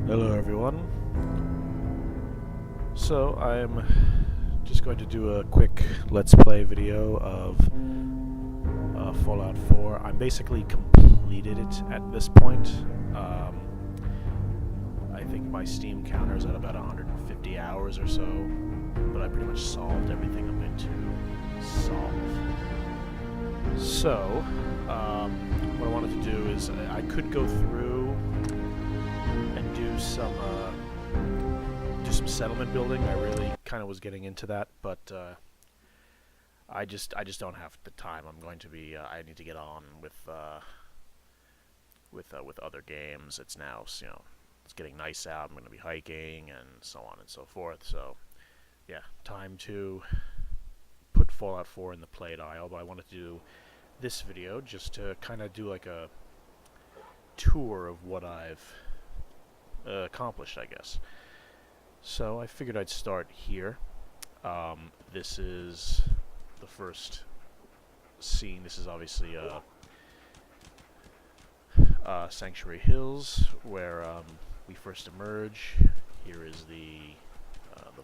Hello everyone. So I'm just going to do a quick Let's Play video of Fallout 4. I'm basically completed it at this point. I think my Steam counter is at about 150 hours or so, but I pretty much solved everything I'm going to solve. So, what I wanted to do is I could go through and do some settlement building. I really kind of was getting into that, but I just don't have the time. I'm going to be I need to get on with other games. It's now, it's getting nice out. I'm going to be hiking and so on and so forth. So yeah, time to put Fallout 4 in the played aisle. But I wanted to do this video just to kind of do like a tour of what I've accomplished, I guess. So I figured I'd start here. This is the first scene. This is obviously Sanctuary Hills, where we first emerge. Here is the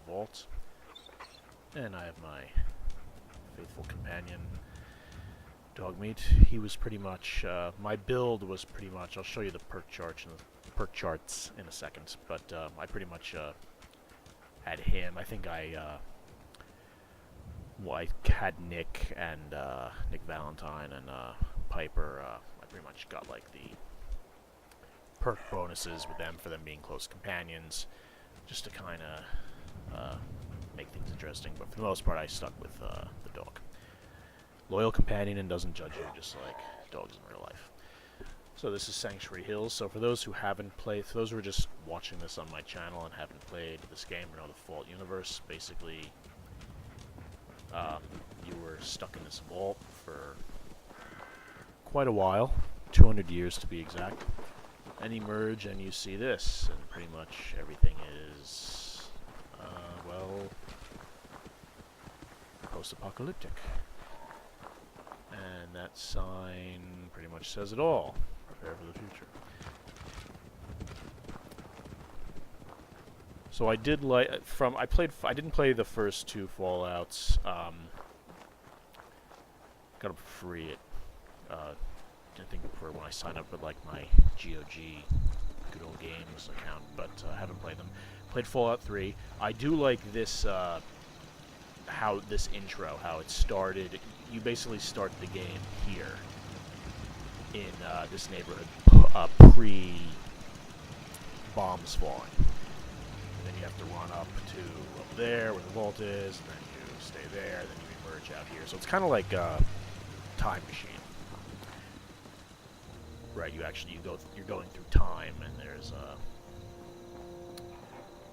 vault, and I have my faithful companion, Dogmeat. He was pretty much my build was pretty much. I'll show you the perk charts in a second, but I pretty much had him. I think I had Nick and Nick Valentine and Piper. I pretty much got like the perk bonuses with them for them being close companions, just to kind of make things interesting. But for the most part, I stuck with the dog. Loyal companion and doesn't judge you, just like dogs in real life. So this is Sanctuary Hills. So for those who haven't played, for those who are just watching this on my channel and haven't played this game or know the Fallout universe, basically you were stuck in this vault for quite a while, 200 years to be exact, and emerge and you see this, and pretty much everything is, well, post-apocalyptic. And that sign pretty much says it all. Prepare for the future. So I did like I didn't play the first two Fallouts. Got them for free at I think for when I signed up with like my GOG Good Old Games account, but I haven't played them. Played Fallout 3. I do like this how this intro, how it started. You basically start the game here in this neighborhood pre-bombs falling. And then you have to run up there where the vault is, and then you stay there, then you emerge out here. So it's kind of like a time machine. Right, you're going through time, and there's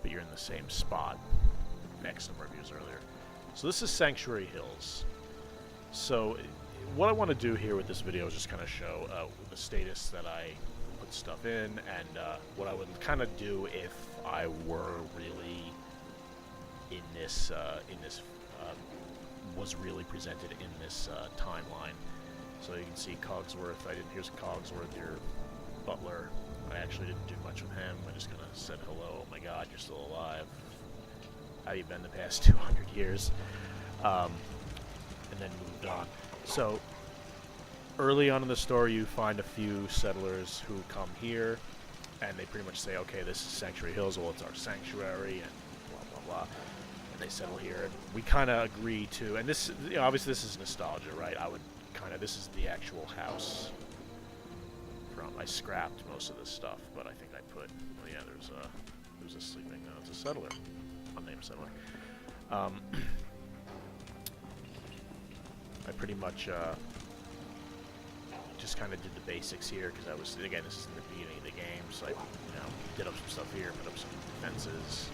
but you're in the same spot X number of years earlier. So this is Sanctuary Hills. So what I want to do here with this video is just kind of show the status that I put stuff in, and what I would kind of do if I were really in this was really presented in this timeline. So you can see Cogsworth. Here's Cogsworth, your butler. I actually didn't do much with him. I just kind of said hello. Oh my God, you're still alive. How have you been the past 200 years? And then moved on. So early on in the story, you find a few settlers who come here, and they pretty much say, okay, this is Sanctuary Hills. Well, it's our sanctuary, and blah blah blah. And they settle here, and we kind of agree to. And this, obviously, this is nostalgia, right? This is the actual house. I scrapped most of this stuff, but I think I put. Oh yeah, there's a sleeping. It's a settler, unnamed settler. I pretty much just kind of did the basics here because again, this is in the beginning of the game, so I did up some stuff here, put up some fences.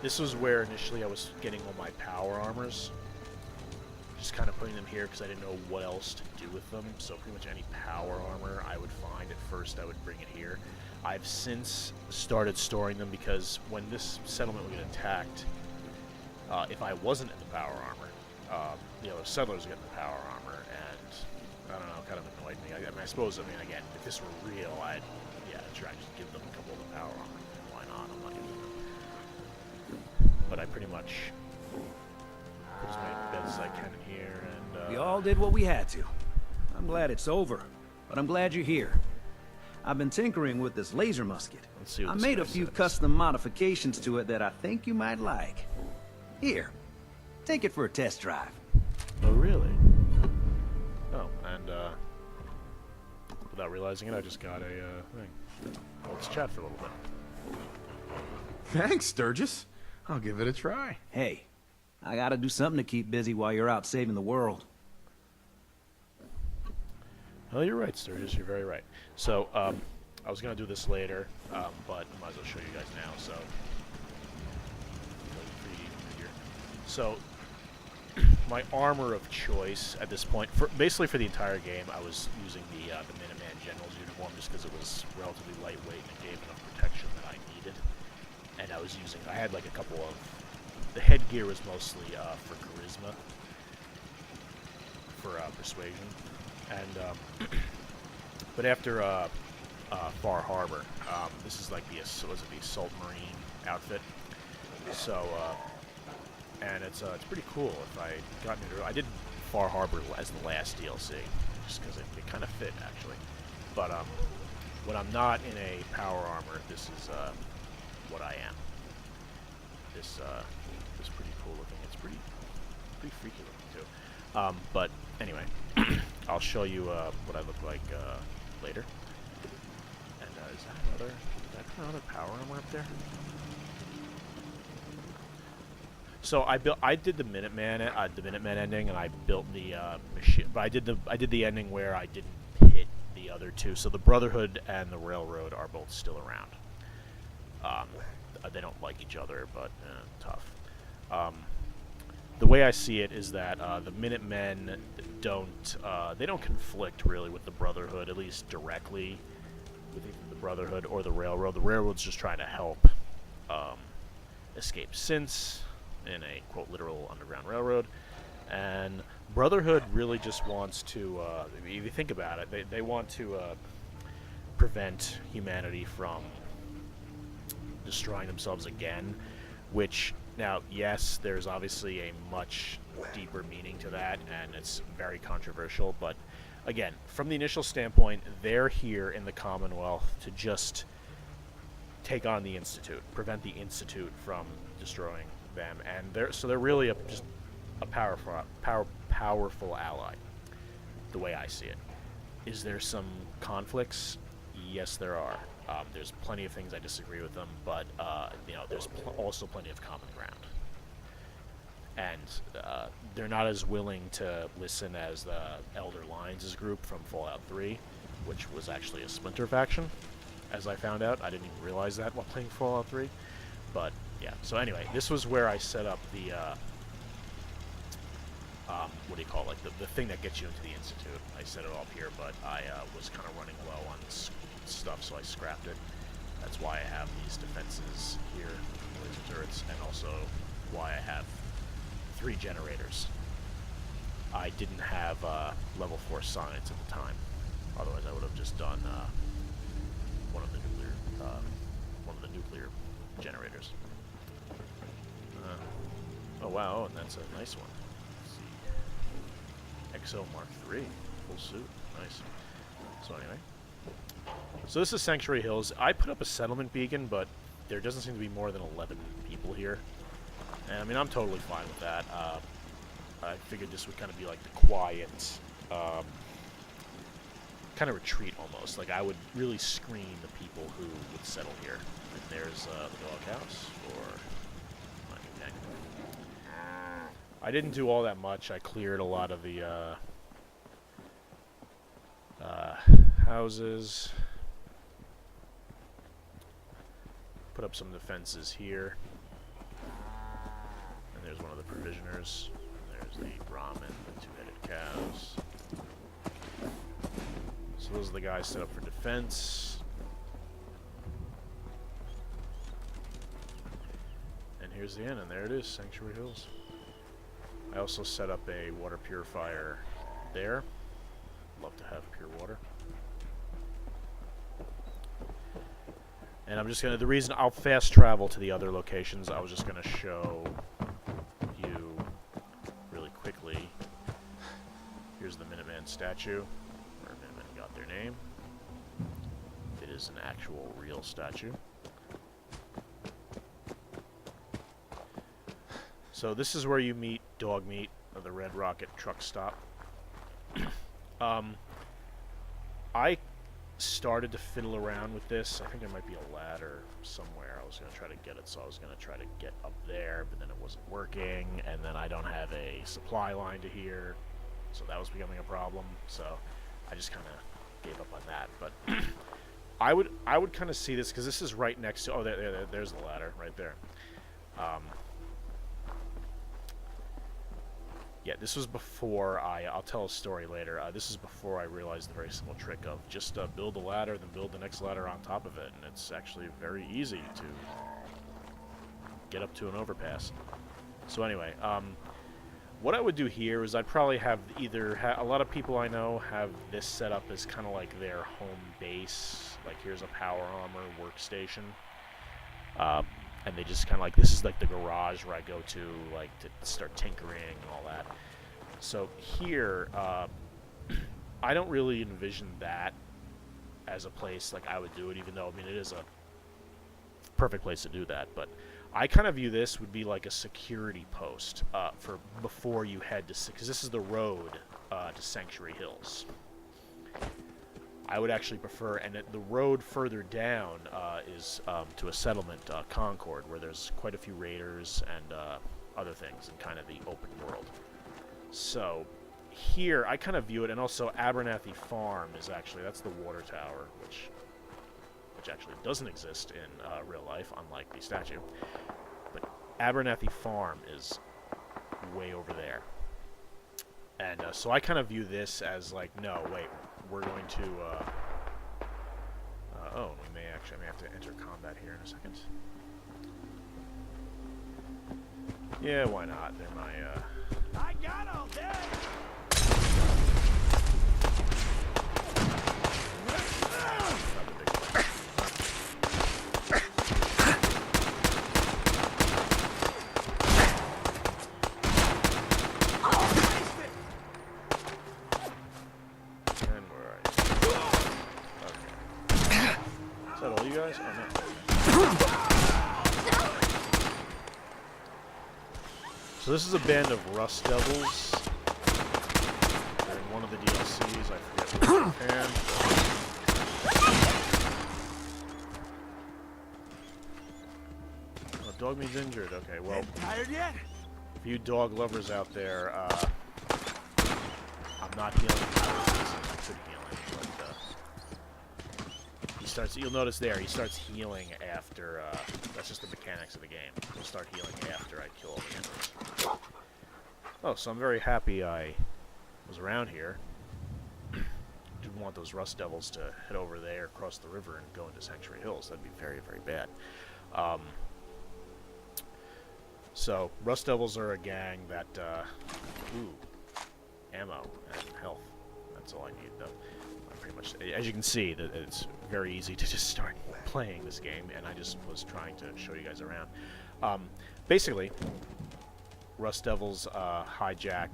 This was where initially I was getting all my power armors. Just kind of putting them here because I didn't know what else to do with them. So pretty much any power armor I would find at first, I would bring it here. I've since started storing them because when this settlement would get attacked, if I wasn't in the power armor, the other settlers get the power armor, and I don't know, kind of annoyed me. I suppose, again, if this were real, I'd try to just give them a couple of the power armor. I pretty much put as many beds as I can in here, and We all did what we had to. I'm glad it's over, but I'm glad you're here. I've been tinkering with this laser musket. let's see what I this made guy a few says. custom modifications to it that I think you might like. Here, take it for a test drive. Oh, really? Oh, and without realizing it, I just got a thing. Well, let's chat for a little bit. Thanks, Sturgis. I'll give it a try. Hey, I gotta do something to keep busy while you're out saving the world. Oh, you're right, Sturgis. You're very right. So, I was gonna do this later, but I might as well show you guys now. So, so my armor of choice at this point, basically for the entire game, I was using the Minuteman General's uniform just because it was relatively lightweight and it gave enough protection that I needed. And I had like a couple of, the headgear was mostly for charisma, for persuasion, and but after Far Harbor, this is like the Assault Marine outfit. So and it's pretty cool. If I got into, I did Far Harbor as the last DLC just because it kind of fit actually. But when I'm not in a power armor, this is what I am. This pretty cool looking. It's pretty freaky looking too. But anyway, I'll show you what I look like later. And is that another power armor up there? So I did the Minuteman ending, and I built the machine. But I did the ending where I didn't hit the other two. So the Brotherhood and the Railroad are both still around. They don't like each other, but tough. The way I see it is that the Minutemen don't conflict really with the Brotherhood, at least directly with either the Brotherhood or the Railroad. The Railroad's just trying to help escape synths in a quote literal underground railroad, and Brotherhood really just wants to if you think about it, they want to prevent humanity from destroying themselves again, which now yes, there's obviously a much deeper meaning to that, and it's very controversial, but again, from the initial standpoint, they're here in the Commonwealth to just take on the Institute, prevent the Institute from destroying them, and they're really just a powerful ally, the way I see it. Is there some conflicts? Yes, there are. There's plenty of things I disagree with them, but there's also plenty of common ground. And they're not as willing to listen as the Elder Lines' group from Fallout 3, which was actually a Splinter faction, as I found out. I didn't even realize that while playing Fallout 3. But yeah, so anyway, this was where I set up the what do you call it, like the thing that gets you into the Institute. I set it up here, but I was kind of running low on stuff, so I scrapped it. That's why I have these defenses here, laser turrets, and also why I have 3 generators. I didn't have level 4 science at the time. Otherwise, I would have just done one of the nuclear generators. Oh wow, and that's a nice one. Let's see. XO Mark III, full suit, nice. So anyway, so this is Sanctuary Hills. I put up a settlement beacon, but there doesn't seem to be more than 11 people here. And I mean, I'm totally fine with that. I figured this would kind of be like the quiet, kind of retreat almost. Like I would really screen the people who would settle here. And there's the doghouse, or okay. I didn't do all that much. I cleared a lot of the houses. Put up some defenses here. And there's one of the provisioners. There's the Brahmin, the 2-headed cows. So those are the guys set up for defense. And here's the end, and there it is, Sanctuary Hills. I also set up a water purifier there. Love to have pure water. And I'm just gonna, the reason I'll fast travel to the other locations, I was just gonna show you really quickly. Here's the Minuteman statue, where Minutemen got their name. It is an actual real statue. So this is where you meet Dogmeat of the Red Rocket truck stop. I started to fiddle around with this. I think there might be a ladder somewhere. I was going to try to get it, so I was going to try to get up there, but then it wasn't working, and then I don't have a supply line to here, so that was becoming a problem, so I just kind of gave up on that. But I would kind of see this, because this is right next to, oh, there's the ladder right there. Yeah, this was before I'll tell a story later. This is before I realized the very simple trick of just build a ladder, then build the next ladder on top of it, and it's actually very easy to get up to an overpass. So anyway, what I would do here is I'd probably have either, a lot of people I know have this set up as kind of like their home base. Like here's a power armor workstation. And they just kind of like, this is like the garage where I go to like to start tinkering and all that. So here, I don't really envision that as a place like I would do it, even though, I mean, it is a perfect place to do that. But I kind of view this would be like a security post for before you head to, because this is the road to Sanctuary Hills. I would actually prefer, and the road further down is to a settlement, Concord, where there's quite a few raiders and other things in kind of the open world. So here, I kind of view it, and also Abernathy Farm is actually, that's the water tower, which actually doesn't exist in real life, unlike the statue. But Abernathy Farm is way over there. And so I kind of view this as like, no, wait, we're going to, oh, we may have to enter combat here in a second. Yeah, why not? They're my, I got all day! not the big one. And where are you? Okay. Is that all you guys? Oh, no. So this is a band of Rust Devils. They're in one of the DLCs. I forget which hand. Oh, Dogmeat's injured. Okay, well, Tired yet? for you dog lovers out there, I'm not healing. I should healing, but he starts. You'll notice there he starts healing after. That's just the mechanics of the game. He'll start healing after I kill all the enemies. Oh, so I'm very happy I was around here. Didn't want those Rust Devils to head over there, cross the river, and go into Sanctuary Hills. That'd be very, very bad. So, Rust Devils are a gang that, ammo and health. That's all I need, though. I'm pretty much, as you can see, that it's very easy to just start playing this game, and I just was trying to show you guys around. Basically, Rust Devils hijack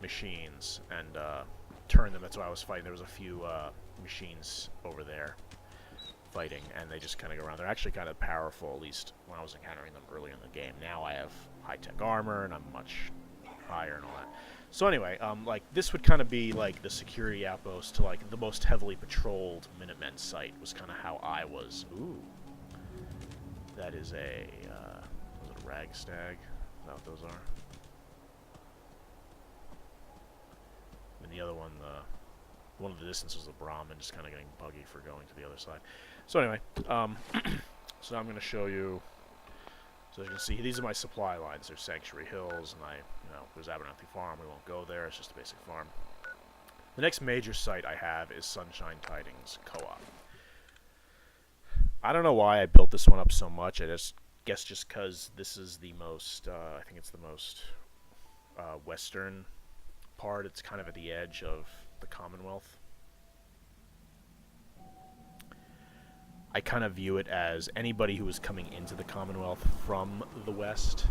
machines and turn them. That's why I was fighting. There was a few machines over there fighting, and they just kind of go around. They're actually kind of powerful, at least when I was encountering them early in the game. Now I have high-tech armor, and I'm much higher and all that. So anyway, like, this would kind of be, like, the security outpost to, like, the most heavily patrolled Minutemen site was kind of how I was. Ooh. That is a, was it a rag stag? Is that what those are? And the other one, one of the distance was the Brahmin, just kind of getting buggy for going to the other side. So anyway, so now I'm going to show you. So as you can see, these are my supply lines. There's Sanctuary Hills, and there's Abernathy Farm. We won't go there. It's just a basic farm. The next major site I have is Sunshine Tidings Co-op. I don't know why I built this one up so much. I guess just because this is the most, I think it's the most western part. It's kind of at the edge of the Commonwealth. I kind of view it as anybody who was coming into the Commonwealth from the west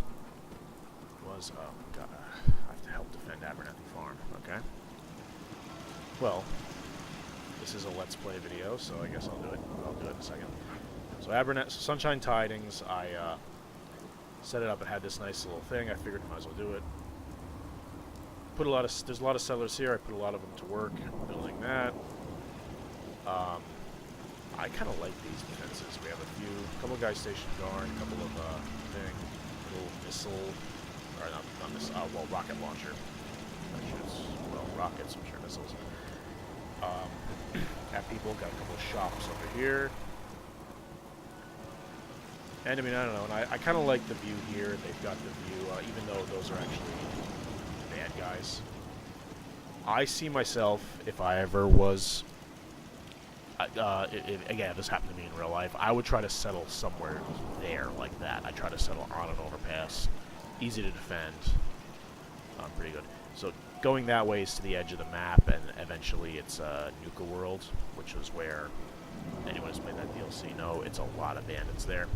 was, oh god, I have to help defend Abernathy Farm, okay? Well, this is a Let's Play video, so I guess I'll do it in a second. So Sunshine Tidings, I set it up, it had this nice little thing, I figured I might as well do it. There's a lot of settlers here, I put a lot of them to work building that. I kind of like these defenses. We have a couple of guys stationed guard, a couple of little missile, or not missile, well, rocket launcher. That shoots, well, rockets, I'm sure missiles. Got people, got a couple of shops over here. And I mean, I don't know, and I kind of like the view here. They've got the view, even though those are actually bad guys. I see myself, if I ever was, again, if this happened to me in real life, I would try to settle somewhere there like that. I'd try to settle on an overpass. Easy to defend. Pretty good. So going that way is to the edge of the map, and eventually it's Nuka World, which is where anyone who's played that DLC know it's a lot of bandits there.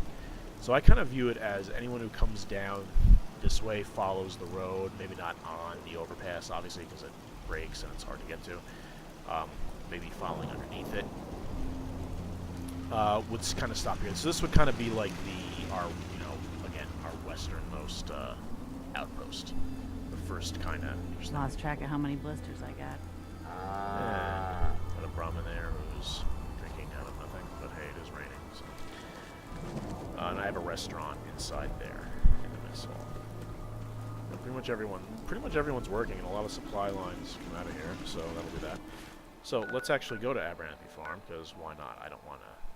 So I kind of view it as anyone who comes down this way follows the road, maybe not on the overpass, obviously, because it breaks and it's hard to get to. Maybe following underneath it. Would kind of stop here. So this would kind of be like our westernmost outpost. The first kind of. Lost track of how many blisters I got. Got a Brahmin there who's drinking out of nothing, but hey, it is raining. So. And I have a restaurant inside there in the mess hall. Pretty much everyone's working, and a lot of supply lines come out of here, so that'll do that. So let's actually go to Abernathy Farm, because why not?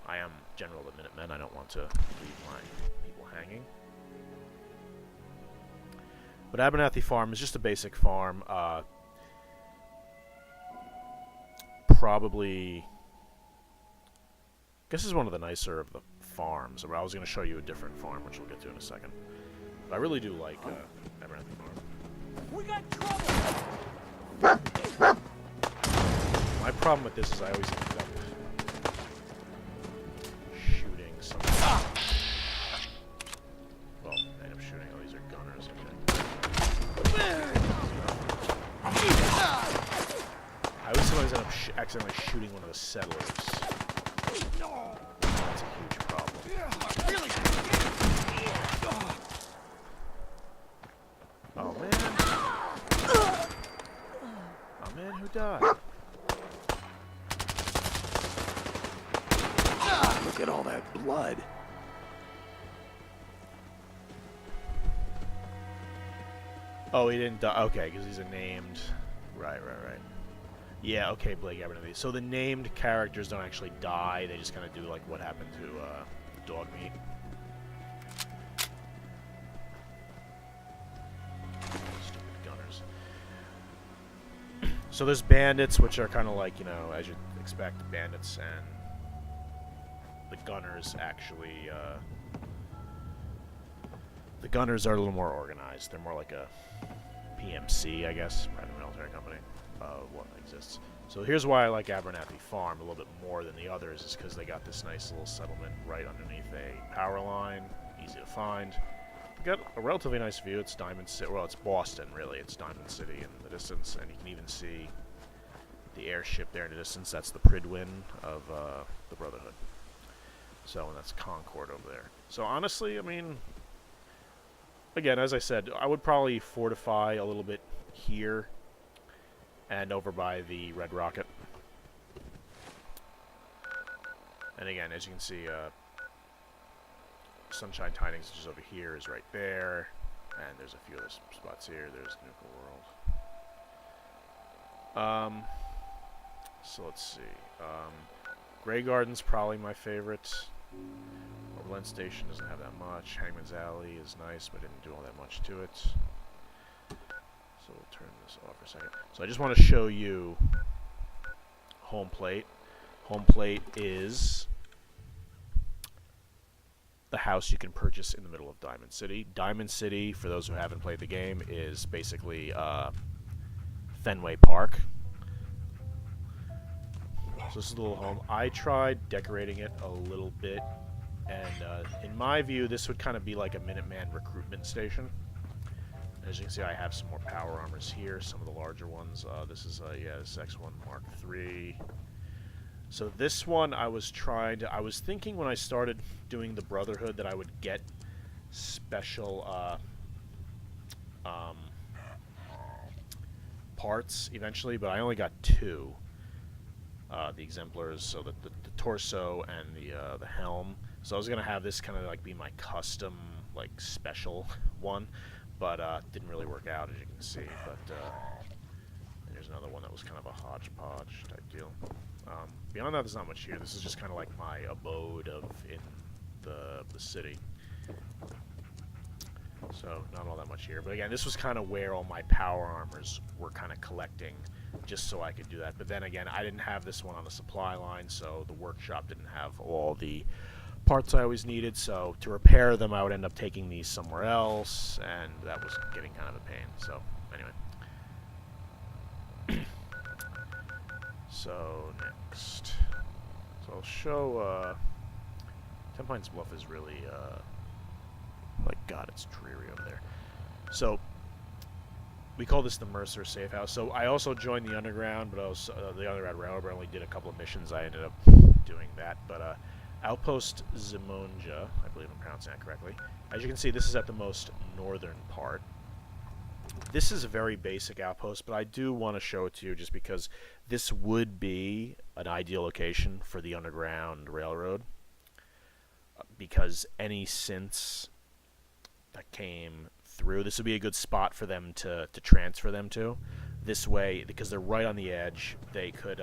I am General of the Minutemen, I don't want to leave my people hanging. But Abernathy Farm is just a basic farm. Probably, I guess this is one of the nicer of the farms. I was going to show you a different farm, which we'll get to in a second. But I really do like Abernathy Farm. We got trouble! My problem with this is I always end up shooting something. Well, I end up shooting. Oh, these are gunners. I always sometimes end up accidentally shooting one of the settlers. That's a huge problem. Oh man! Oh man, who died? Look at all that blood. Oh, he didn't die. Okay, because he's a named. Right. Yeah, okay, Blake Abernathy. So the named characters don't actually die. They just kind of do like what happened to dog meat. Stupid gunners. So there's bandits, which are kind of like, as you'd expect, bandits, and the gunners actually, the gunners are a little more organized. They're more like a PMC, I guess, private military company, what exists. So here's why I like Abernathy Farm a little bit more than the others, is because they got this nice little settlement right underneath a power line, easy to find. Got a relatively nice view. It's Diamond City. Well, it's Boston, really. It's Diamond City in the distance, and you can even see the airship there in the distance. That's the Pridwin of the Brotherhood. So, and that's Concord over there. So, honestly, I mean, again, as I said, I would probably fortify a little bit here and over by the Red Rocket. And again, as you can see, Sunshine Tidings, which is over here, is right there. And there's a few other spots here. There's Nuka World. So let's see. GrayGarden's probably my favorite. Overland Station doesn't have that much. Hangman's Alley is nice, but didn't do all that much to it. So we'll turn this off for a second. So I just want to show you Home Plate. Home Plate is the house you can purchase in the middle of Diamond City. Diamond City, for those who haven't played the game, is basically Fenway Park. So So this is the little home. I tried decorating it a little bit, and in my view, this would kind of be like a Minuteman recruitment station. As you can see, I have some more power armors here, some of the larger ones. This is, this X1 Mark III. So this one, I was thinking when I started doing the Brotherhood that I would get special parts eventually, but I only got 2. The exemplars, so the torso and the helm. So I was gonna have this kind of like be my custom, like special one, but didn't really work out, as you can see. But there's another one that was kind of a hodgepodge type deal. Beyond that, there's not much here. This is just kind of like my abode in the city. So not all that much here. But again, this was kind of where all my power armors were kind of collecting, just so I could do that. But then again, I didn't have this one on the supply line, so the workshop didn't have all the parts I always needed. So to repair them, I would end up taking these somewhere else, and that was getting kind of a pain. So anyway. So next. So I'll show, Ten Pines Bluff is really, like, God, it's dreary over there. So, we call this the Mercer Safe House. So, I also joined the Underground, but the Underground Railroad, but I only did a couple of missions. I ended up doing that. But, Outpost Zimonja, I believe I'm pronouncing that correctly. As you can see, this is at the most northern part. This is a very basic outpost, but I do want to show it to you just because this would be an ideal location for the Underground Railroad. Because any synths that came through, this would be a good spot for them to transfer them to. This way, because they're right on the edge, they could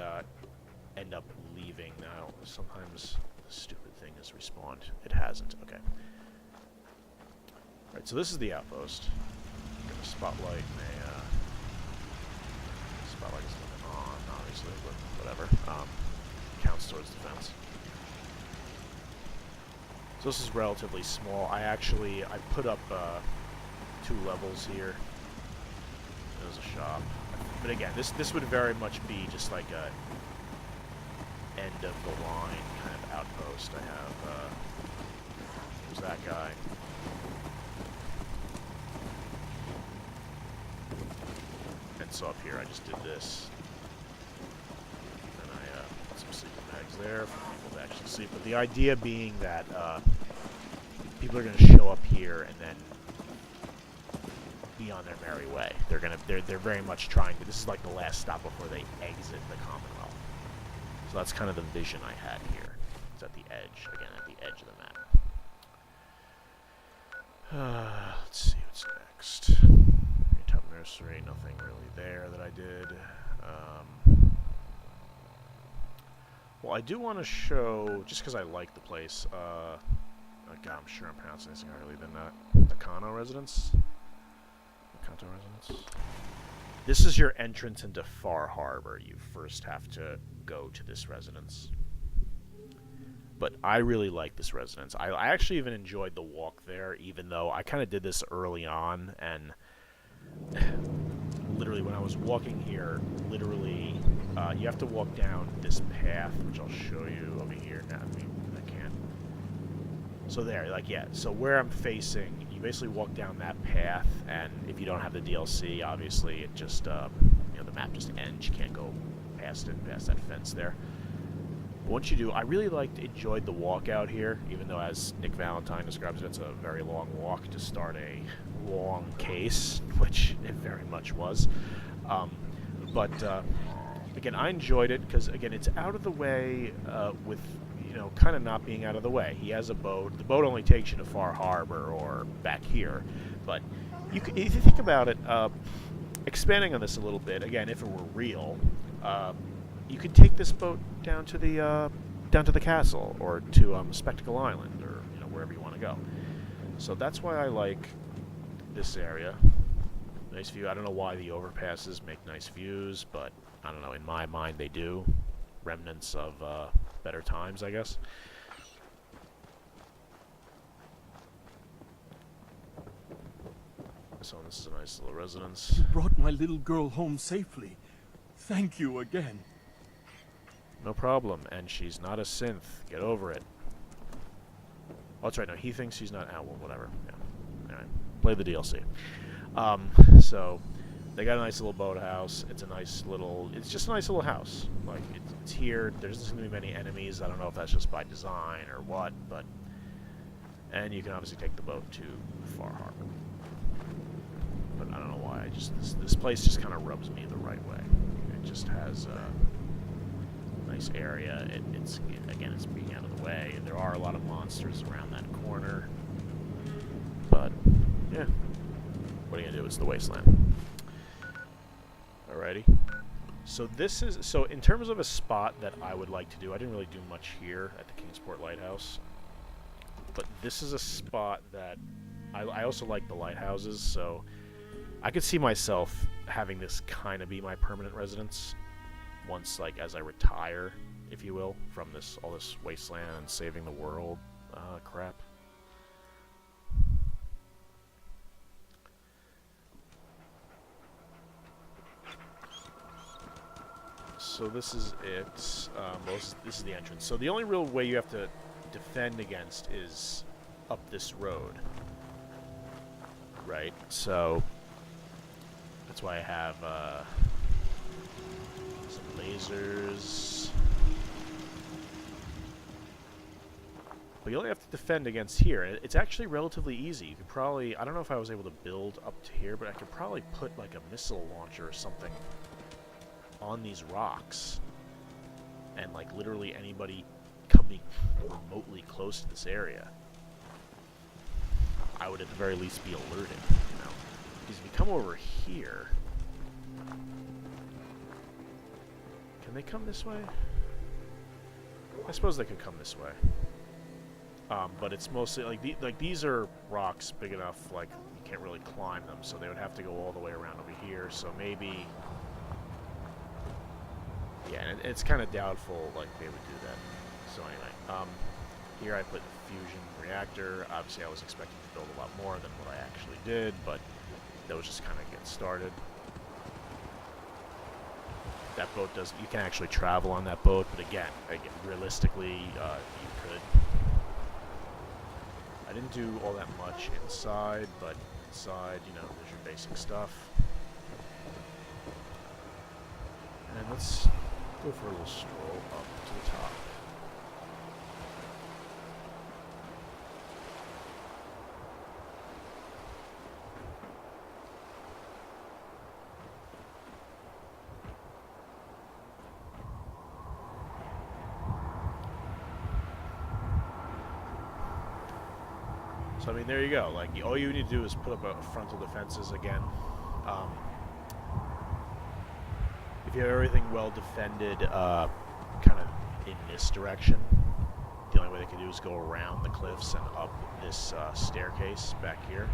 end up leaving. Now, sometimes the stupid thing has respawned. It hasn't. Okay. Alright, so this is the outpost. Got a spotlight and spotlight is looking on, obviously, but whatever. Counts towards defense. So this is relatively small. I put up 2 levels here. There's a shop. But again, this would very much be just like a end of the line kind of outpost. I have there's that guy. And so up here I just did this. And I put some sleeping bags there for people to actually sleep. But the idea being that people are going to show up here and then be on their merry way. They're very much trying to. This is like the last stop before they exit the Commonwealth. So that's kind of the vision I had here. It's at the edge, again, at the edge of the map. Let's see what's next. Top nursery, nothing really there that I did. Well, I do want to show, just because I like the place, God, I'm sure I'm pronouncing this incorrectly, the Nakano Residence? Kanto Residence? This is your entrance into Far Harbor. You first have to go to this residence. But I really like this residence. I actually even enjoyed the walk there, even though I kind of did this early on, and literally when I was walking here, literally, you have to walk down this path, which I'll show you over here. Now, I can't. So there, like, yeah. So where I'm facing, you basically walk down that path, and if you don't have the DLC, obviously, it just, the map just ends. You can't go past it, past that fence there. But once you do, I really enjoyed the walk out here, even though, as Nick Valentine describes it, it's a very long walk to start a long case, which it very much was. But again, I enjoyed it because, again, it's out of the way with, kind of not being out of the way. He has a boat. The boat only takes you to Far Harbor or back here. But if you think about it, expanding on this a little bit, again, if it were real, you could take this boat down to the castle or to Spectacle Island or wherever you want to go. So that's why I like this area. Nice view. I don't know why the overpasses make nice views, but I don't know. In my mind, they do. Remnants of better times, I guess. So this is a nice little residence. You brought my little girl home safely. Thank you again. No problem. And she's not a synth. Get over it. Oh, that's right. No, he thinks she's not. Oh, well, whatever. Yeah. All right. Play the DLC. So they got a nice little boathouse. It's a nice little. It's just a nice little house. Like it's here. There doesn't seem to be many enemies. I don't know if that's just by design or what, but. And you can obviously take the boat to Far Harbor. But I don't know why. This place just kind of rubs me the right way. It just has a nice area. It's being out of the way. There are a lot of monsters around that corner. But yeah, what are you gonna do? It's the wasteland. Alrighty. So in terms of a spot that I would like to do, I didn't really do much here at the Kingsport Lighthouse. But this is a spot that I also like the lighthouses, so I could see myself having this kind of be my permanent residence once, like, as I retire, if you will, from all this wasteland and saving the world crap. So this is it. This is the entrance. So the only real way you have to defend against is up this road, right? So that's why I have some lasers, but you only have to defend against here. It's actually relatively easy. You could probably, I don't know if I was able to build up to here, but I could probably put like a missile launcher or something on these rocks, and like literally anybody coming remotely close to this area, I would at the very least be alerted, you know? Because if you come over here, can they come this way? I suppose they could come this way. But it's mostly like these are rocks big enough, like you can't really climb them, so they would have to go all the way around over here. So maybe, yeah, and it's kind of doubtful like they would do that. So anyway, here I put the fusion reactor. Obviously, I was expecting to build a lot more than what I actually did, but that was just kind of get started. That boat does. You can actually travel on that boat, but again, realistically, you could. I didn't do all that much inside, but inside, you know, there's your basic stuff. And let's go for a little stroll up to the top. So, I mean, there you go. Like, all you need to do is put up a frontal defenses again. If you have everything well defended, kind of in this direction, the only way they can do is go around the cliffs and up this staircase back here.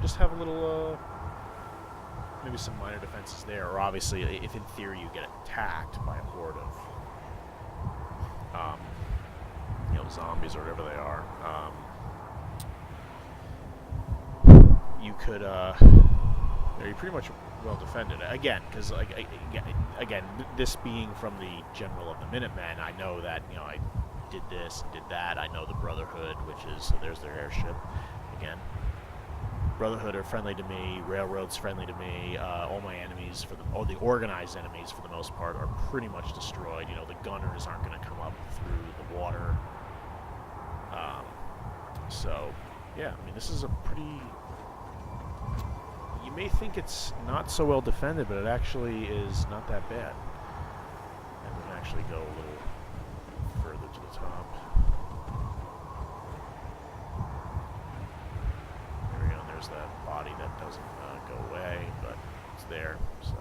Just have a little, maybe some minor defenses there. Or obviously, if in theory you get attacked by a horde of, you know, zombies or whatever they are, you could, you're pretty much well defended. Again, because, like, again, this being from the General of the Minutemen, I know that, you know, I did this and did that. I know the Brotherhood, which is, so there's their airship, again. Brotherhood are friendly to me, Railroad's friendly to me, all my enemies, all the organized enemies for the most part, are pretty much destroyed. You know, the gunners aren't going to come up through the water. So, yeah, I mean, this is a pretty... You may think it's not so well defended, but it actually is not that bad. And we can actually go a little further to the top. There we go, and there's that body that doesn't go away, but it's there, so...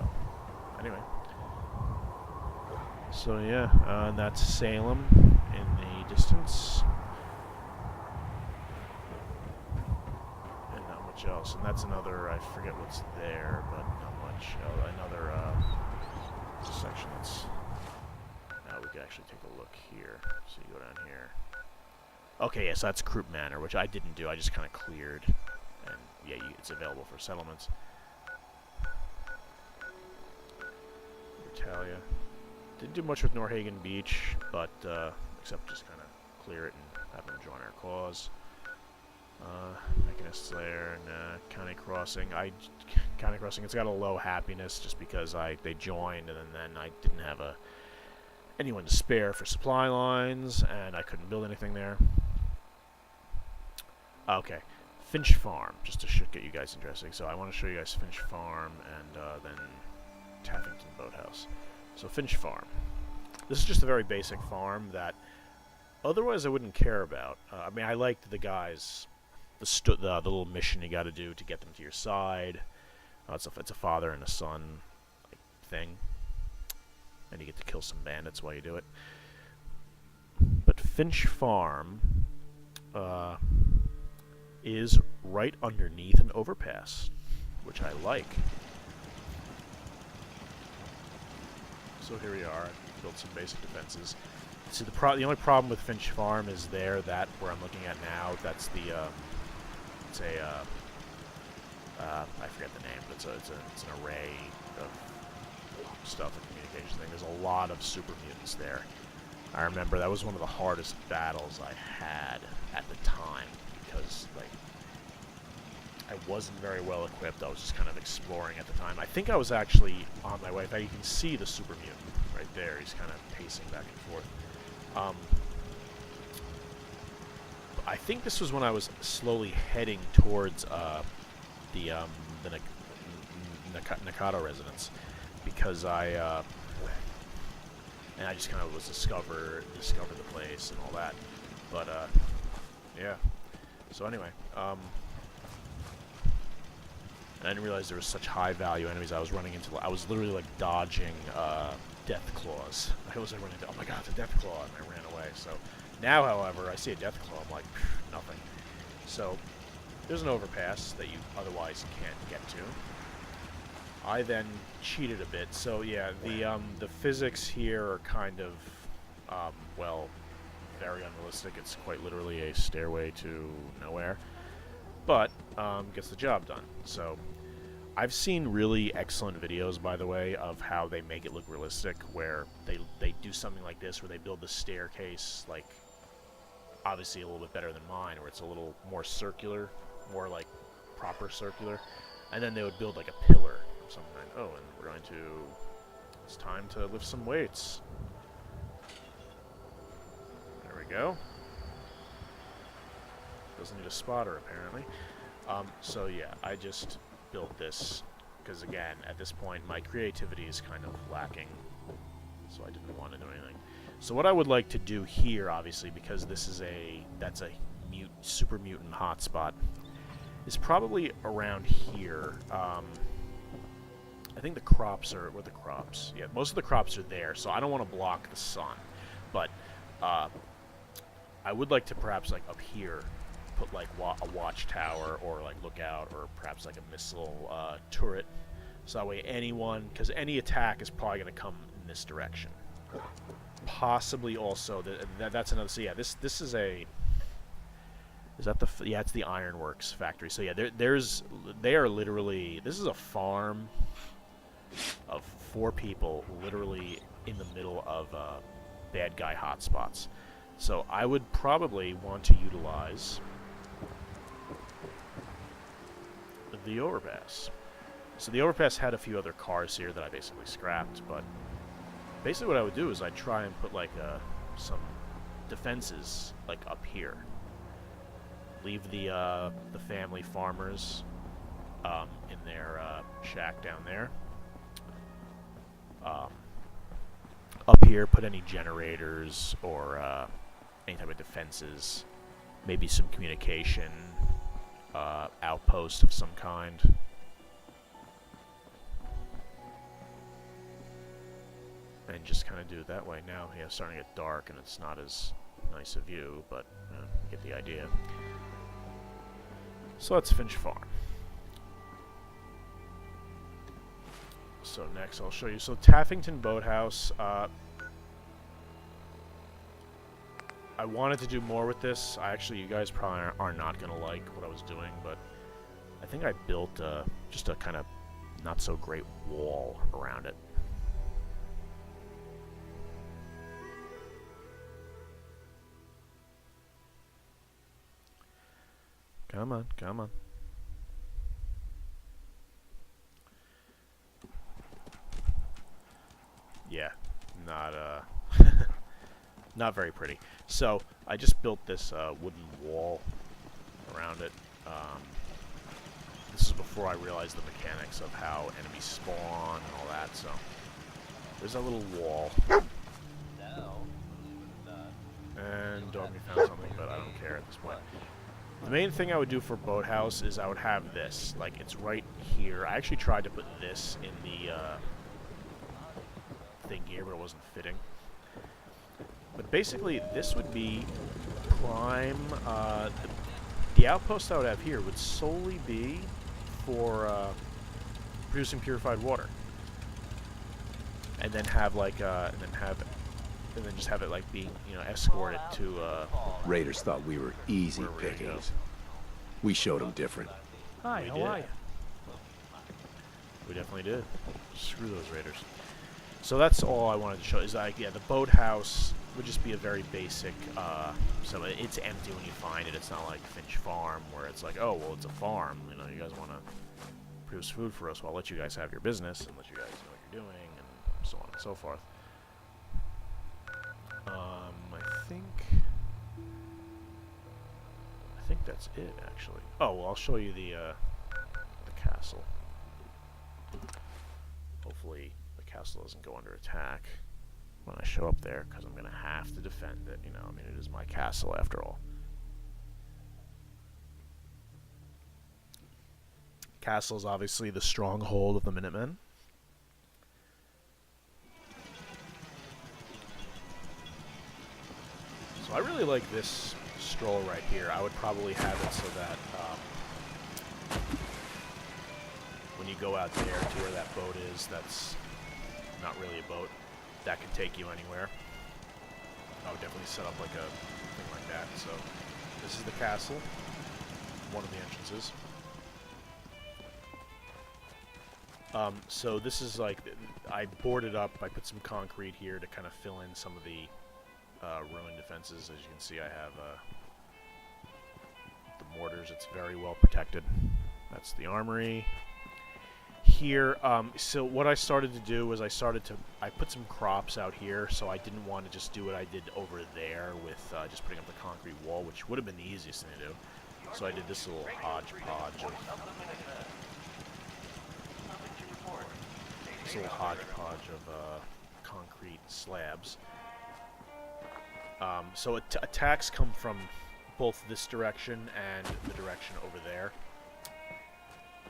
Anyway. So yeah, and that's Salem in the distance. Else, and that's another, I forget what's there, but not much. Another section that's, now we can actually take a look here. So you go down here. Okay, yes, that's Croup Manor, which I didn't do. I just kind of cleared, and yeah, it's available for settlements. Brutalia. Didn't do much with Norhagen Beach, but except just kind of clear it and have them join our cause. Mechanist Slayer and County Crossing. County Crossing, it's got a low happiness just because they joined and then I didn't have anyone to spare for supply lines and I couldn't build anything there. Okay, Finch Farm, just to get you guys interested. So I want to show you guys Finch Farm and then Taffington Boathouse. So Finch Farm. This is just a very basic farm that otherwise I wouldn't care about. I mean, I liked the guys. The little mission you got to do to get them to your side. It's a father and a son thing, and you get to kill some bandits while you do it. But Finch Farm is right underneath an overpass, which I like. So here we are. I built some basic defenses. See, the only problem with Finch Farm is that where I'm looking at now. That's the it's a I forget the name, but it's an array of stuff, a communication thing. There's a lot of super mutants there. I remember that was one of the hardest battles I had at the time because I wasn't very well equipped. I was just kind of exploring at the time. I think I was actually on my way. In fact, you can see the super mutant right there. He's kind of pacing back and forth. I think this was when I was slowly heading towards the Nakata residence, because I just kind of discover the place and all that. But yeah. So anyway, I didn't realize there was such high value enemies I was running into. I was literally like dodging death claws. I was running into, oh my god, it's a death claw, and I ran away. So now, however, I see a death claw, I'm like, nothing. So there's an overpass that you otherwise can't get to. I then cheated a bit. So yeah, the physics here are kind of well, very unrealistic. It's quite literally a stairway to nowhere, but gets the job done. So I've seen really excellent videos, by the way, of how they make it look realistic, where they do something like this, where they build the staircase, like, obviously a little bit better than mine, where it's a little more circular, more like proper circular, and then they would build like a pillar of some kind. Oh, and we're going to, it's time to lift some weights. There we go. Doesn't need a spotter, apparently. So yeah, I just built this because, again, at this point my creativity is kind of lacking, so I didn't want to do anything. So what I would like to do here, obviously, because this is that's a super mutant hotspot, is probably around here. I think the crops are, where the crops? Yeah, most of the crops are there, so I don't want to block the sun, but I would like to perhaps, like, up here put like a watchtower or like lookout, or perhaps like a missile turret, so that way anyone, because any attack is probably going to come in this direction. Possibly also that's another. So yeah, this is a, is that the, yeah, it's the Ironworks factory. So yeah, they are literally, this is a farm of 4 people literally in the middle of bad guy hotspots. So I would probably want to utilize the overpass. So the overpass had a few other cars here that I basically scrapped, but basically what I would do is I'd try and put like some defenses like up here. Leave the family farmers in their shack down there. Up here, put any generators or any type of defenses, maybe some communication outpost of some kind. And just kind of do it that way. Now, yeah, it's starting to get dark and it's not as nice a view, but you get the idea. So that's Finch Farm. So next I'll show you. So Taffington Boathouse. I wanted to do more with this. You guys probably are not going to like what I was doing, but I think I built just a kind of not so great wall around it. Come on, come on. Yeah, not not very pretty. So I just built this wooden wall around it. This is before I realized the mechanics of how enemies spawn and all that. So there's a little wall. And Dogme found something, but I don't care at this point. The main thing I would do for Boathouse is I would have this. Like, it's right here. I actually tried to put this in the thing here, but it wasn't fitting. But basically, this would be prime. The outpost I would have here would solely be for producing purified water, and then have like, and then just have it like being, you know, escorted to. Raiders thought we were easy Where we're gonna pickings. We showed them different. Hi, We how did. are you? We definitely did. Screw those raiders. So that's all I wanted to show. Is like, yeah, the boathouse would just be a very basic. So it's empty when you find it. It's not like Finch Farm where it's like, oh well, it's a farm. You know, you guys want to produce food for us. Well, I'll let you guys have your business and let you guys know what you're doing and so on and so forth. I think that's it actually. Oh well, I'll show you the castle. Hopefully the castle doesn't go under attack when I show up there, because I'm gonna have to defend it. You know, I mean, it is my castle after all. Castle is obviously the stronghold of the Minutemen. So I really like this stroll right here. I would probably have it so that when you go out there to where that boat is, that's not really a boat, that can take you anywhere. I would definitely set up like a thing like that. So this is the castle, one of the entrances. So this is like, I boarded up, I put some concrete here to kind of fill in some of the ruined defenses. As you can see, I have the mortars. It's very well protected. That's the armory. Here, so what I started to do was I put some crops out here, so I didn't want to just do what I did over there with just putting up the concrete wall, which would have been the easiest thing to do. So I did this little hodgepodge of concrete slabs. So attacks come from both this direction and the direction over there.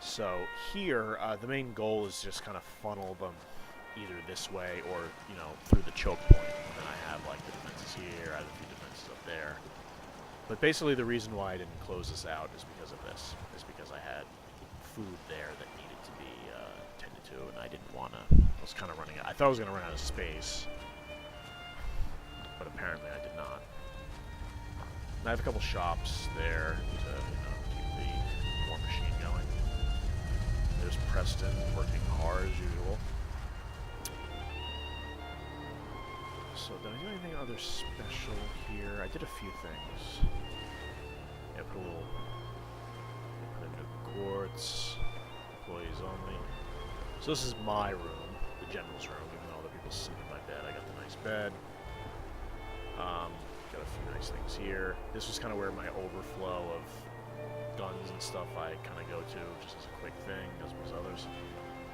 So here, the main goal is just kind of funnel them either this way or, you know, through the choke point. And then I have like the defenses here, I have a few defenses up there. But basically the reason why I didn't close this out is because of this. Is because I had food there that needed to be tended to, and I didn't want to. I was kind of running out. I thought I was going to run out of space, but apparently I did not. And I have a couple shops there to, you know, keep the war machine going. There's Preston working hard as usual. So did I do anything other special here? I did a few things. Yeah, put a new quartz, employees only. So this is my room, the general's room, even though other people sleep in my bed. I got the nice bed. Got a few nice things here. This was kind of where my overflow of guns and stuff I kind of go to, just as a quick thing, as well as others.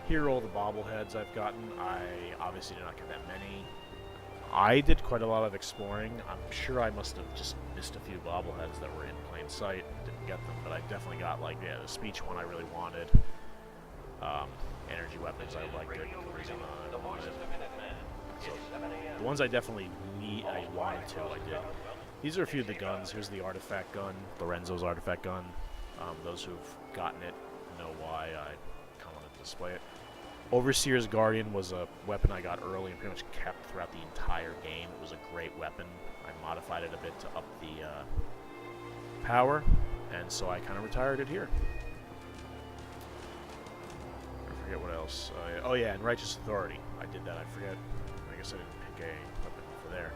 Here are all the bobbleheads I've gotten. I obviously did not get that many. I did quite a lot of exploring. I'm sure I must have just missed a few bobbleheads that were in plain sight and didn't get them, but I definitely got, like, yeah, the speech one I really wanted. Energy weapons I liked it. I wanted. So, the ones I definitely wanted to, I did. These are a few of the guns. Here's the artifact gun, Lorenzo's artifact gun. Those who've gotten it know why I kind of wanted to display it. Overseer's Guardian was a weapon I got early and pretty much kept throughout the entire game. It was a great weapon. I modified it a bit to up the power, and so I kind of retired it here. I forget what else. Oh yeah, and Righteous Authority. I did that. I forget. I guess I didn't pick a weapon for there.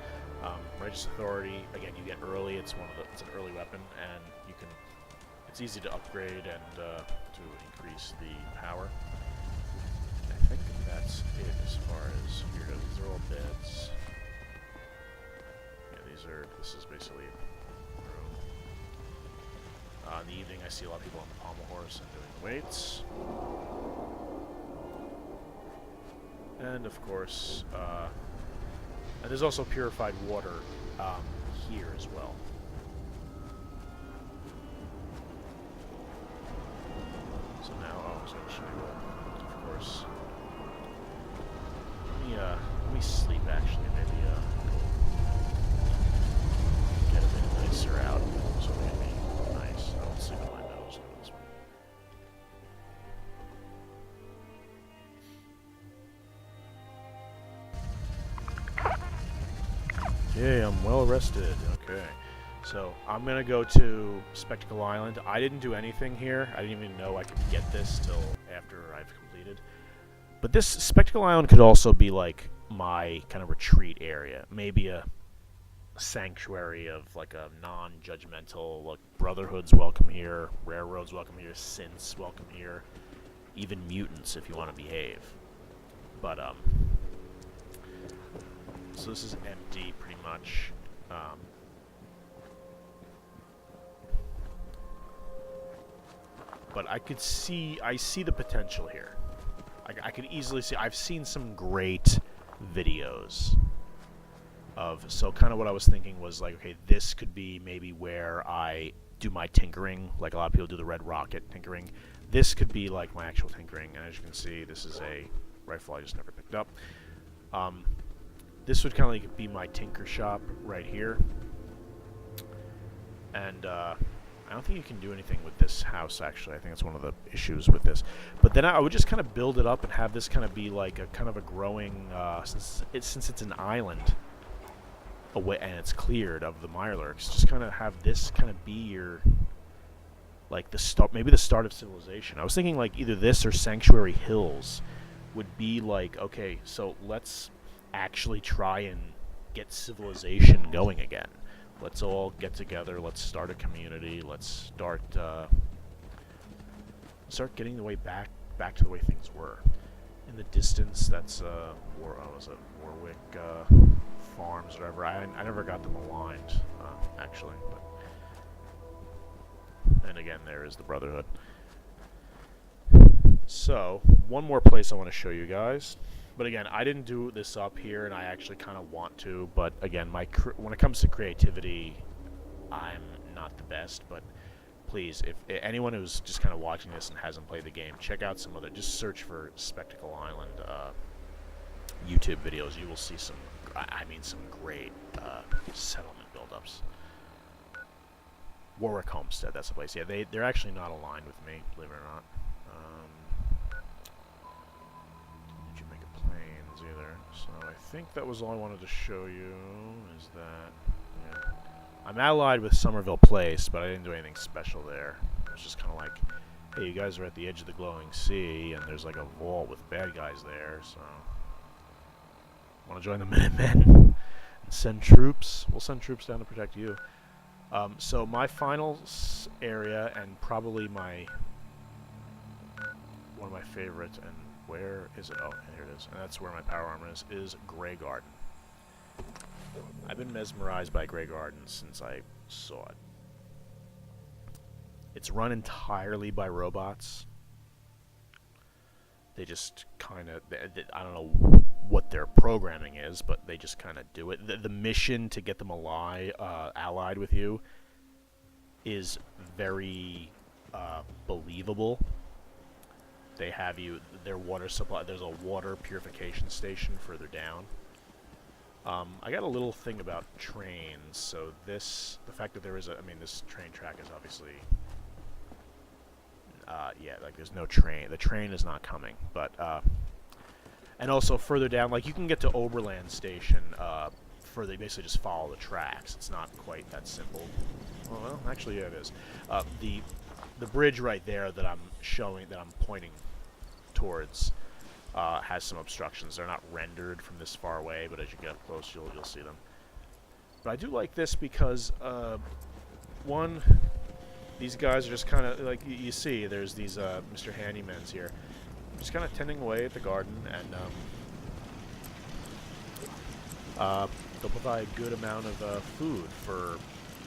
Righteous Authority. Again, you get early. It's an early weapon, and you can. it's easy to upgrade and to increase the power. I think that's it as far as here. These are all beds. Yeah, this is basically a room. In the evening, I see a lot of people on the pommel horse and doing the weights. And of course, and there's also purified water here as well. So now, so I'll show you, of course. Let me sleep actually, maybe get a bit nicer out, so maybe nice. I don't sleep in my nose on this one. Okay, I'm well rested. Okay. So, I'm gonna go to Spectacle Island. I didn't do anything here. I didn't even know I could get this till after I've completed. But this Spectacle Island could also be like my kind of retreat area. Maybe a sanctuary of like a non-judgmental, like Brotherhood's welcome here, Railroad's welcome here, Synths welcome here, even mutants if you want to behave. But, so this is empty pretty much. But I see the potential here. I could easily see, I've seen some great videos of, so kind of what I was thinking was like, okay, this could be maybe where I do my tinkering, like a lot of people do the red rocket tinkering. This could be like my actual tinkering, and as you can see, this is a rifle I just never picked up. This would kind of like be my tinker shop right here. And, I don't think you can do anything with this house, actually. I think that's one of the issues with this. But then I would just kind of build it up and have this kind of be like a kind of a growing, since it's an island away and it's cleared of the Mirelurks, just kind of have this kind of be your, like the start, maybe the start of civilization. I was thinking like either this or Sanctuary Hills would be like, okay, so let's actually try and get civilization going again. Let's all get together. Let's start a community. Let's start getting the way back to the way things were. In the distance, that's Warwick Farms, or whatever. I never got them aligned, actually. But, and again, there is the Brotherhood. So, one more place I want to show you guys. But again, I didn't do this up here, and I actually kind of want to. But again, when it comes to creativity, I'm not the best. But please, if anyone who's just kind of watching this and hasn't played the game, check out some other. Just search for Spectacle Island YouTube videos. You will see some great settlement buildups. Warwick Homestead, that's the place. Yeah, they're actually not aligned with me, believe it or not. Either. So I think that was all I wanted to show you, is that, yeah. I'm allied with Somerville Place, but I didn't do anything special there. It was just kind of like, hey, you guys are at the edge of the glowing sea, and there's like a vault with bad guys there, so... Want to join the Minutemen? And send troops? We'll send troops down to protect you. So my final area, and probably one of my favorites, and where is it? Oh, here it is. And that's where my power armor is GrayGarden. I've been mesmerized by GrayGarden since I saw it. It's run entirely by robots. They just kind of, I don't know what their programming is, but they just kind of do it. The mission to get them allied with you is very believable. They have their water supply. There's a water purification station further down. I got a little thing about trains. So the fact that there is this train track is obviously, yeah, like there's no train. The train is not coming. But, and also further down, like you can get to Oberland Station, further, you basically just follow the tracks. It's not quite that simple. Well, actually, yeah, it is. The bridge right there that I'm pointing towards has some obstructions. They're not rendered from this far away, but as you get up close, you'll see them. But I do like this because one, these guys are just kind of like you see. There's these Mr. Handymans here, just kind of tending away at the garden, and they'll provide a good amount of food for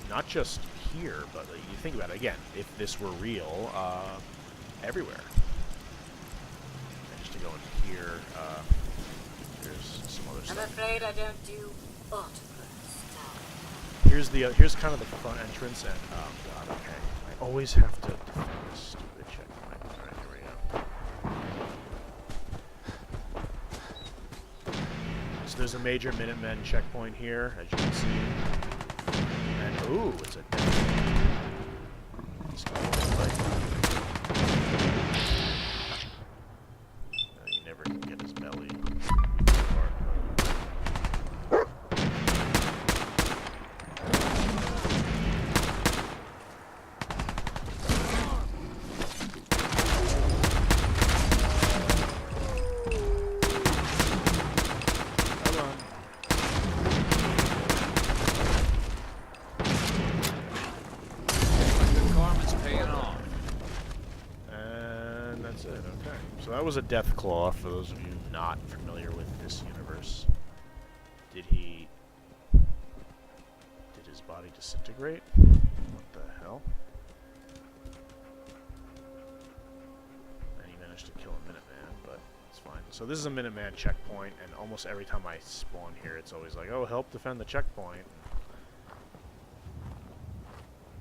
not just here, but you think about it again. If this were real, everywhere. And just to go in here, there's some other I'm stuff. afraid I don't do octopus. Here's kind of the front entrance, and oh god, okay. I always have to defend this stupid checkpoint. Alright, here we go. So there's a major Minutemen checkpoint here, as you can see. And ooh, it's a This guy looks like you never can get his belly. So that was a death claw, for those of you not familiar with this universe. Did his body disintegrate? What the hell? And he managed to kill a Minuteman, but it's fine. So this is a Minuteman checkpoint, and almost every time I spawn here, it's always like, oh, help defend the checkpoint.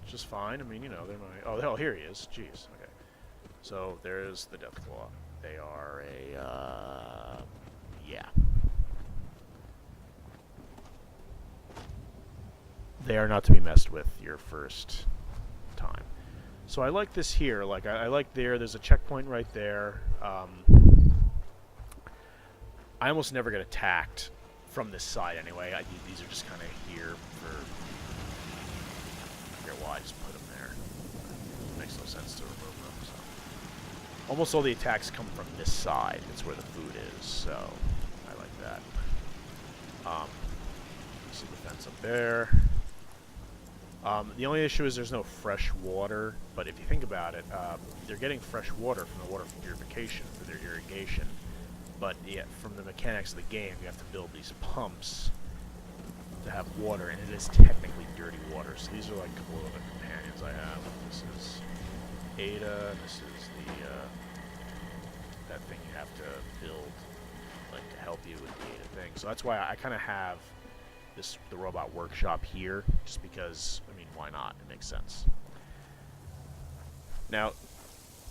It's just fine. I mean, you know, they're my... Oh, hell, here he is. Jeez, okay. So there's the death claw. They are a, yeah. They are not to be messed with your first time. So I like this here. Like, I like there's a checkpoint right there. I almost never get attacked from this side anyway. These are just kind of here for... I forget why I just put them there. It makes no sense to remove them. So. Almost all the attacks come from this side. It's where the food is, so I like that. See the fence up there. The only issue is there's no fresh water, but if you think about it, they're getting fresh water from the water purification for their irrigation. But yeah, from the mechanics of the game, you have to build these pumps to have water, and it is technically dirty water. So these are like a couple of other companions I have. This is Ada. This is the that thing you have to build, like to help you with the Ada thing. So that's why I kind of have the robot workshop here, just because, I mean, why not? It makes sense. Now,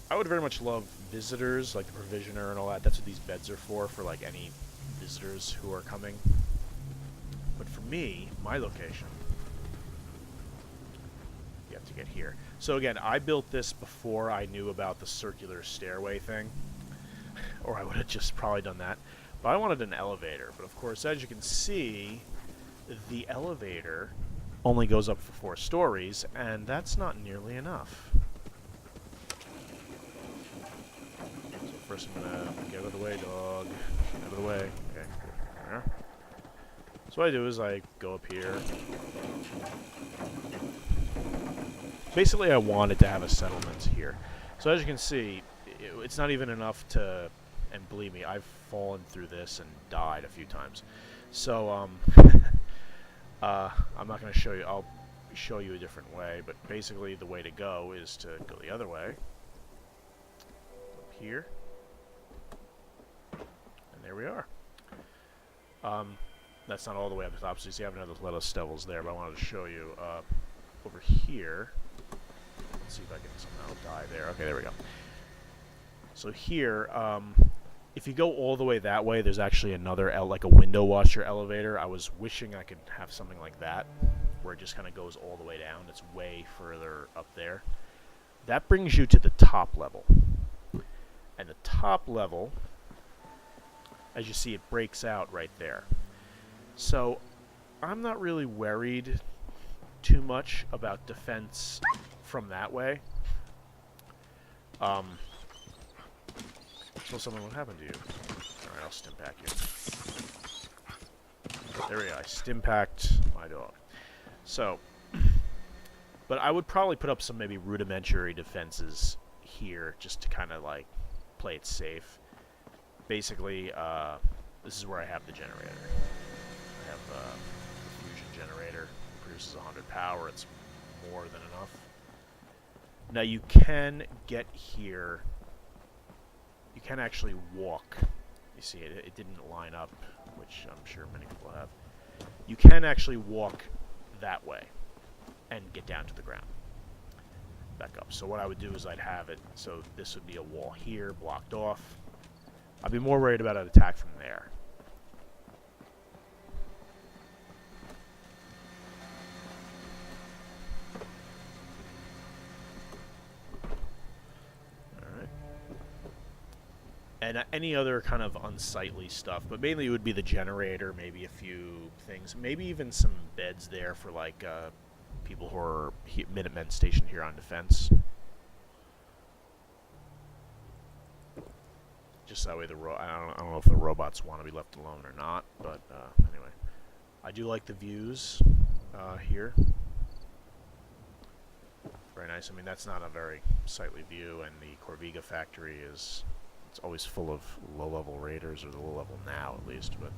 I would very much love visitors, like the provisioner and all that. That's what these beds are for like any visitors who are coming. But for me, my location, you have to get here. So again, I built this before I knew about the circular stairway thing, or I would have just probably done that. But I wanted an elevator, but of course, as you can see, the elevator only goes up for 4 stories, and that's not nearly enough. So first I'm gonna get out of the way, dog. Out of the way. Okay. There. So what I do is I go up here. Basically, I wanted to have a settlement here. So as you can see, it's not even enough to... And believe me, I've fallen through this and died a few times. So, I'm not going to show you. I'll show you a different way. But basically, the way to go is to go the other way. Up here. And there we are. That's not all the way up the top. So you see I have another lettuce devils there. But I wanted to show you over here. Let's see if I can somehow die there. Okay, there we go. So here, if you go all the way that way, there's actually another, like a window washer elevator. I was wishing I could have something like that, where it just kind of goes all the way down. It's way further up there. That brings you to the top level. And the top level, as you see, it breaks out right there. So I'm not really worried too much about defense from that way. So something will happen to you. Alright, I'll stim pack you. There we go. I stim packed my dog. So, But I would probably put up some maybe rudimentary defenses here just to kind of like play it safe. Basically, this is where I have the generator. I have the fusion generator. Produces 100 power. It's more than enough. Now you can get here. You can actually walk. You see, it didn't line up, which I'm sure many people have. You can actually walk that way and get down to the ground. Back up. So what I would do is I'd have it, so this would be a wall here, blocked off. I'd be more worried about an attack from there. Alright. And any other kind of unsightly stuff, but mainly it would be the generator, maybe a few things, maybe even some beds there for like people who are Minutemen stationed here on defense. Just that way I don't know if the robots want to be left alone or not, but anyway. I do like the views here. Very nice. I mean, that's not a very sightly view, and the Corviga factory it's always full of low-level raiders, or the low-level now, at least, but...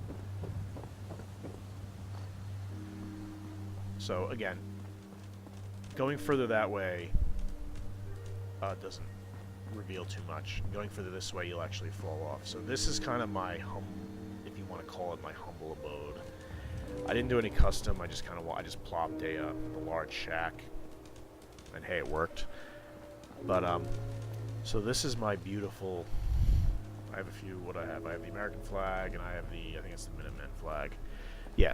So, again, going further that way doesn't reveal too much. Going further this way, you'll actually fall off. So this is kind of my if you want to call it, my humble abode. I didn't do any custom. I just plopped a large shack, and hey, it worked. But so this is my beautiful. I have a few. What I have? I have the American flag, and I have I think it's the Minutemen flag. Yeah.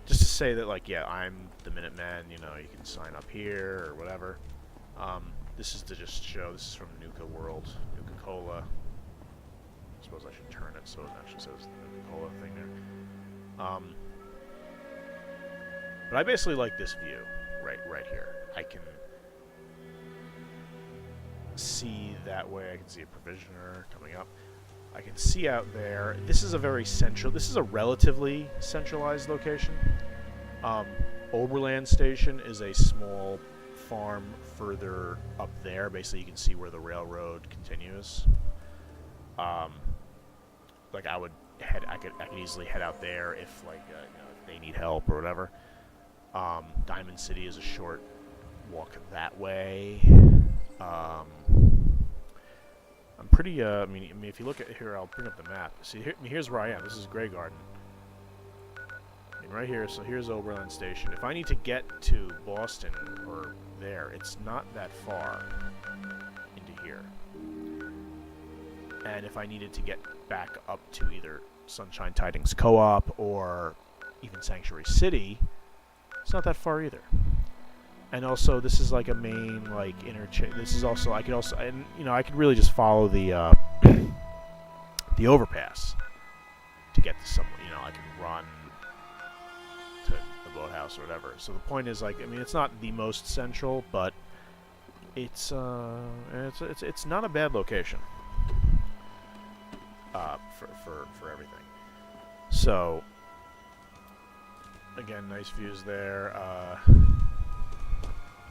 Just to say that, like, yeah, I'm the Minutemen, you know, you can sign up here or whatever. This is to just show, this is from Nuka World, Nuka Cola. I suppose I should turn it so it actually says the Nuka Cola thing there. But I basically like this view, right here. I can see that way, I can see a provisioner coming up. I can see out there. This is a relatively centralized location. Oberland Station is a small farm further up there. Basically, you can see where the railroad continues. Like I could easily head out there if like you know, if they need help or whatever. Diamond City is a short walk that way. I'm pretty, I mean, if you look at here, I'll bring up the map. See, here's where I am. This is GrayGarden. And right here, so here's Oberland Station. If I need to get to Boston or there, it's not that far into here. And if I needed to get back up to either Sunshine Tidings Co-op or even Sanctuary City, it's not that far either. And also, this is like a main, like, interchange. This is also, I could also, and, you know, I could really just follow the, the overpass to get to somewhere. You know, I can run to the boathouse or whatever. So the point is, like, I mean, it's not the most central, but it's not a bad location for everything. So, again, nice views there.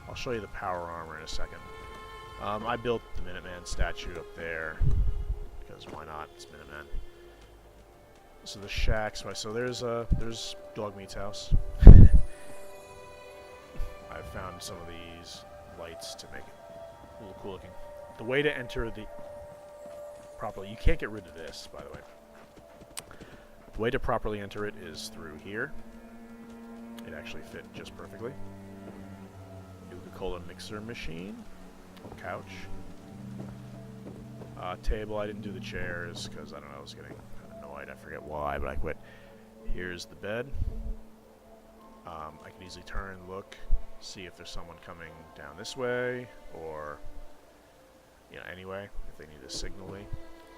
I'll show you the power armor in a second. I built the Minuteman statue up there because why not? It's Minuteman. So the shacks. So there's Dogmeat's house. I've found some of these lights to make it a little cool looking. The way to enter the properly, you can't get rid of this, by the way. The way to properly enter it is through here. It actually fit just perfectly. Cola mixer machine, couch, table. I didn't do the chairs because I don't know, I was getting annoyed. I forget why, but I quit. Here's the bed. I can easily turn and look, see if there's someone coming down this way or, you know, anyway, if they need to signal me.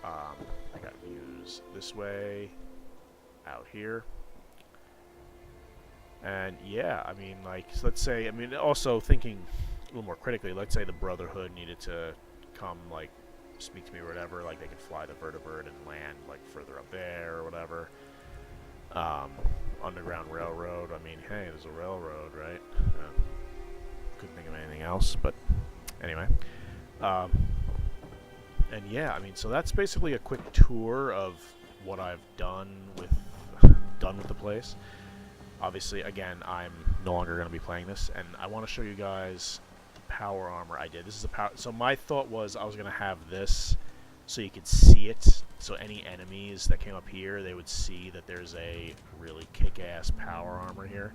I got views this way, out here. And yeah, I mean, like, so let's say, I mean, also thinking a little more critically, let's say the Brotherhood needed to come, like, speak to me or whatever, like, they could fly the vertibird and land, like, further up there or whatever. Underground railroad, I mean, hey, there's a railroad, right? couldn't think of anything else, but anyway. And yeah, I mean, so that's basically a quick tour of what I've done with the place. Obviously, again, I'm no longer going to be playing this, and I want to show you guys the power armor I did. This is a power. So my thought was I was going to have this so you could see it. So any enemies that came up here, they would see that there's a really kick-ass power armor here,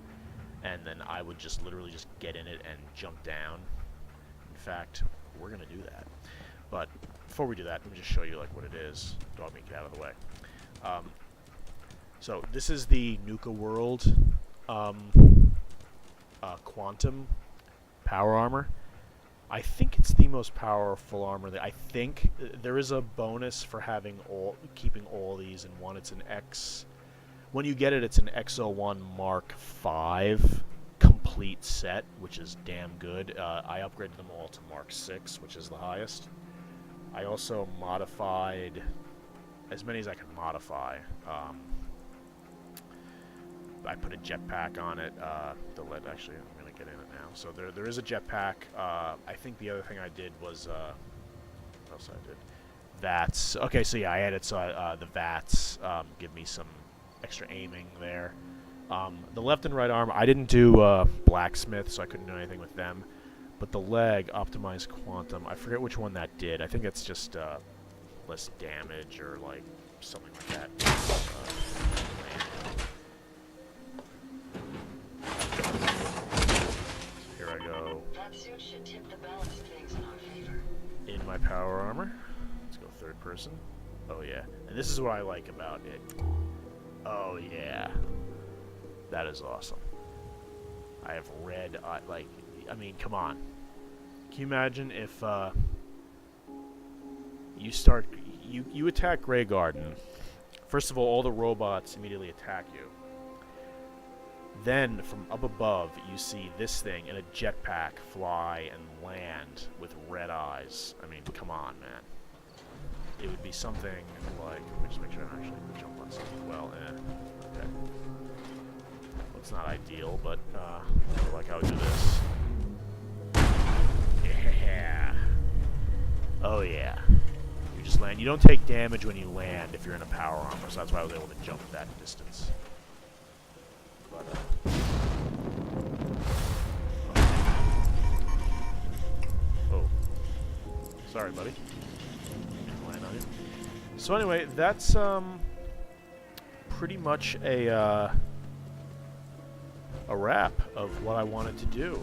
and then I would just literally just get in it and jump down. In fact, we're going to do that. But before we do that, let me just show you like what it is. Dog meat, get out of the way. So this is the Nuka World Quantum power armor. I think it's the most powerful armor. I think there is a bonus for having keeping all these in one. It's an X. When you get it, it's an X01 Mark V complete set, which is damn good. I upgraded them all to Mark VI, which is the highest. I also modified as many as I could modify. I put a jetpack on it. Actually, I'm going to get in it now. So there is a jetpack. I think the other thing I did was what else I did? VATS. Okay, so yeah, I added the VATS give me some extra aiming there. The left and right arm, I didn't do blacksmith, so I couldn't do anything with them. But the leg, optimized quantum, I forget which one that did. I think that's just less damage or like something like that. Here I go. That suit should tip the balance of things in our favor. In my power armor. Let's go third person. Oh yeah. And this is what I like about it. Oh yeah. That is awesome. I have red, like, I mean, come on. Can you imagine if you attack GrayGarden. First of all the robots immediately attack you. Then, from up above, you see this thing in a jetpack fly and land with red eyes. I mean, come on, man. It would be something like... Let me just make sure I actually jump on something. Well, okay. Well, it's not ideal, but I like how I do this. Yeah. Oh, yeah. You just land. You don't take damage when you land if you're in a power armor, so that's why I was able to jump that distance. But, oh. Sorry, buddy. Didn't land on you. So anyway, that's pretty much a wrap of what I wanted to do.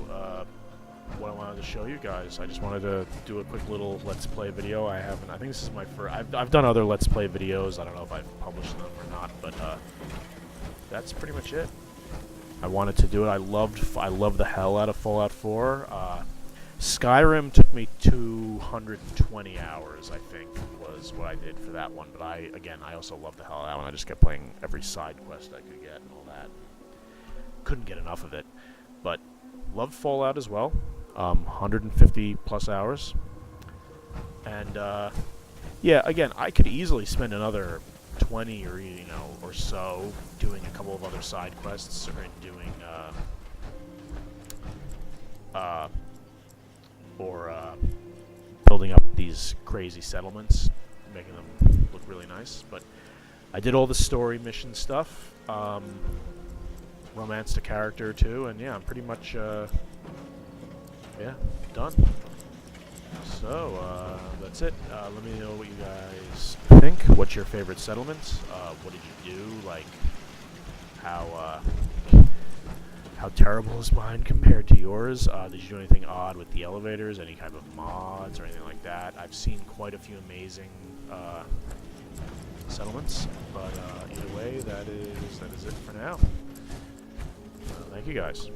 What I wanted to show you guys. I just wanted to do a quick little Let's Play video. I think this is my first... I've done other Let's Play videos. I don't know if I've published them or not, but that's pretty much it. I wanted to do it. I loved the hell out of Fallout 4. Skyrim took me 220 hours, I think, was what I did for that one. But I also loved the hell out of that one. I just kept playing every side quest I could get and all that. Couldn't get enough of it. But loved Fallout as well. 150 plus hours. And yeah, again, I could easily spend another 20 or so doing a couple of other side quests or doing building up these crazy settlements, making them look really nice. But I did all the story mission stuff, romanced a character too, and yeah, I'm pretty much yeah, done. So, that's it. Let me know what you guys think. What's your favorite settlements? What did you do? Like, how terrible is mine compared to yours? Did you do anything odd with the elevators? Any type of mods or anything like that? I've seen quite a few amazing settlements, but either way, that is it for now. Thank you guys.